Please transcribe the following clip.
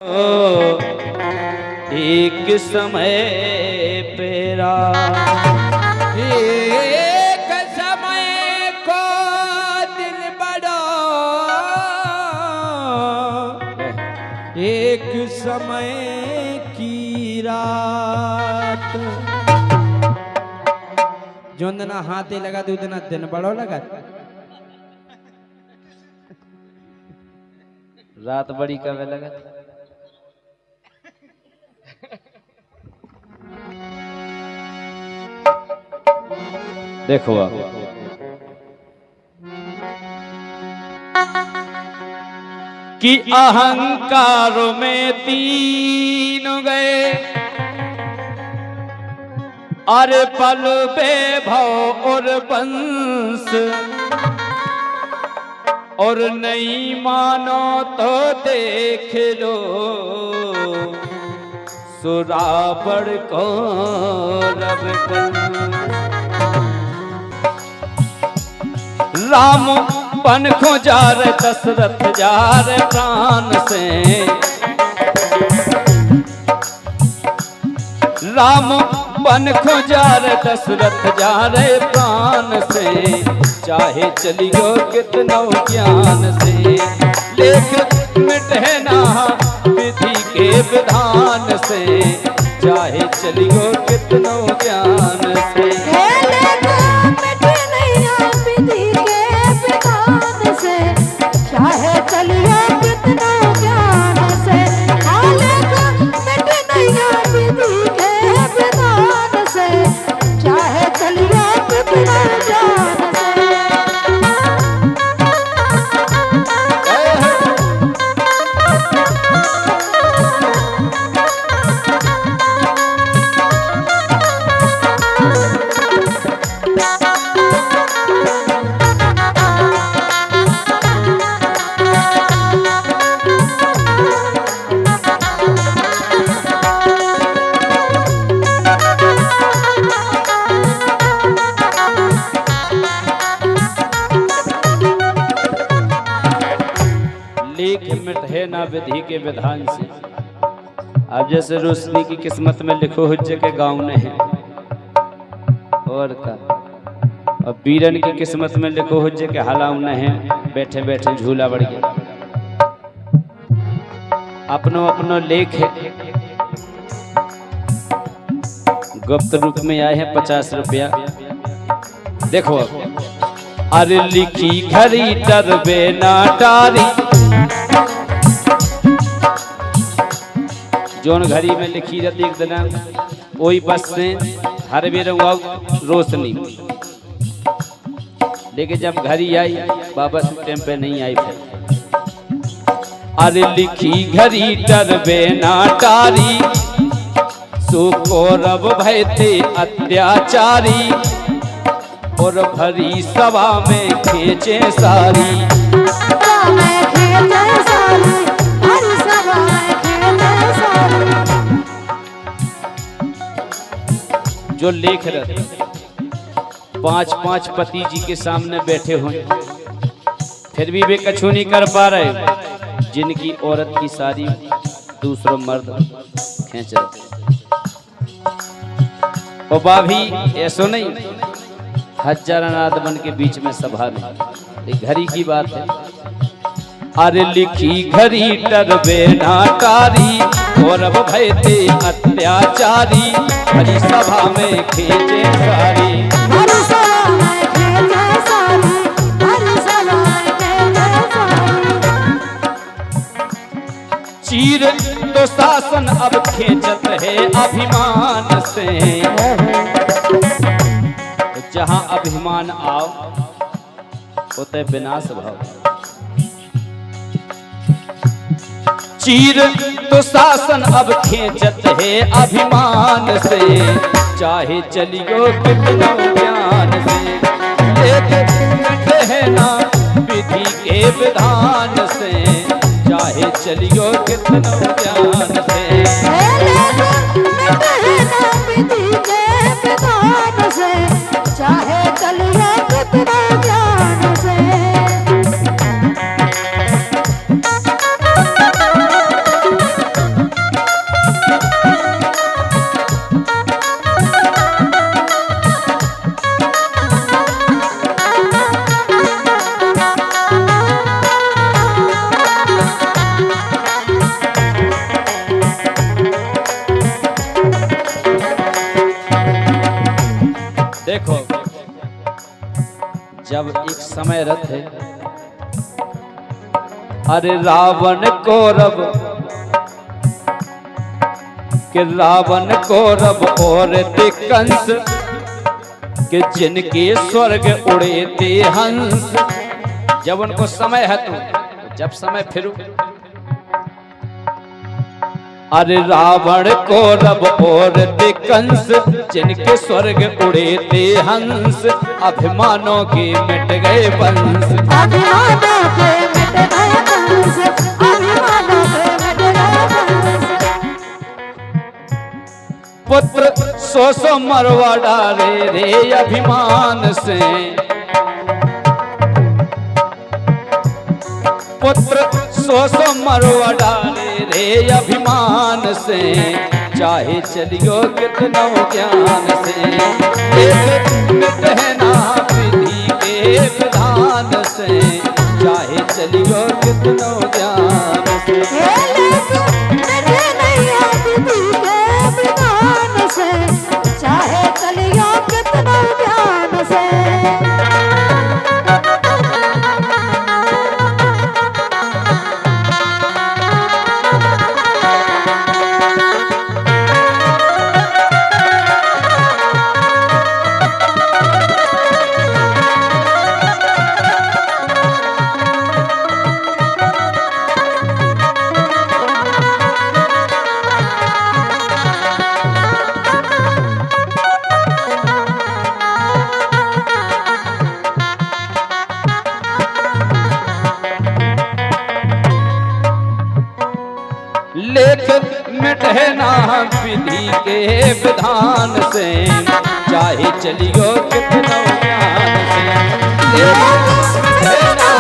एक समय पेरा एक समय को दिल बड़ा, एक समय की रात। जो दिन हाथे लगा दो दिन दिन बड़ो लगा। रात बड़ी कवे लगा। देखो आप कि अहंकार में तीन गए, अरे पल वैभव और वंश, और नहीं मानो तो देख लो सुराबड़ को रब राम बन खो जा रे दशरथ जा रे प्राण से, राम बन खो जा रे दशरथ जा रे प्राण से, चाहे चलियो कितनो ज्ञान से, लेख मिटे ना विधि के विधान से, चाहे चलियो कितनो ज्ञान से। चाहे चलिए कितना ज्ञान से, विधि के विधान से, चाहे चलिए कितना ज्ञान से। लेख मिटे ना विधि के विधान से। अब जैसे रोशनी की किस्मत में लिखो हुज्जे के गाँव ने है, और का अब बीरन की किस्मत में लिखो हुज्जे के हलाव न है, बैठे बैठे झूला बढ़ गया। अपनो अपनो लेख है, गुप्त रूप में आए हैं 50 रुपया। देखो अरे लिखी घड़ी डरबे ना टारी, जोन घड़ी में लिखी रहती एक दिन वही बस से हर बेर रोशनी, लेकिन जब घड़ी आई वापस टाइम पे नहीं आई। फिर अरे लिखी घड़ी डरबे ना टारी, सो कौरव भय थे अत्याचारी, और भरी सभा में खींचे सारी, जो लेख रहे 5-5 पति जी के सामने बैठे हुए, फिर भी वे कछु नहीं कर पा रहे, जिनकी औरत की सारी दूसरों मर्द खींच रहे। और बाभी ऐसो नहीं, हजार अनाथ बन के बीच में सभा नहीं, घड़ी की बात है। अरे लिखी घड़ी डरबे ना टारी, और अब भय थे अत्याचारी, हरी सभा में खींचे सारी, चीर तो शासन अब खींचत है अभिमान से, जहां अभिमान आओ होते विनाश भाव। चीर तो शासन अब खींचत है अभिमान से, चाहे चलियो कितना ज्ञान से, लेकिन है ना विधि के विधान से, चाहे चलियो कितना ज्ञान से। चाहे चलिए कितना ज्ञान से। जब एक समय रथ अरे रावण कौरव और थे कंस कि जिनके स्वर्ग उड़े थे हंस। जब उनको समय है तो जब समय फिर अरे रावण कौरव और थे कंस जिनके स्वर्ग उड़े थे हंस। अभिमानों के मिट गए वंश, अभिमानों के मिट गए वंश, अभिमानों के मिट गए वंश। पुत्र सो मरवा डाले रे अभिमान से, पुत्र सो मरवा डाले रे अभिमान से। चाहे चलियो कितनो ज्ञान से, एक मिट है ना विधि के विधान से। चाहे चलियो कितनो ज्ञान से, मिटे नहीं विधि के विधान से। चाहे चलियो कितनो ज्ञान से। लेख मिटे ना विधि के विधान से। चाहे चलियो कितनो ज्ञान से, लेख मिटे ना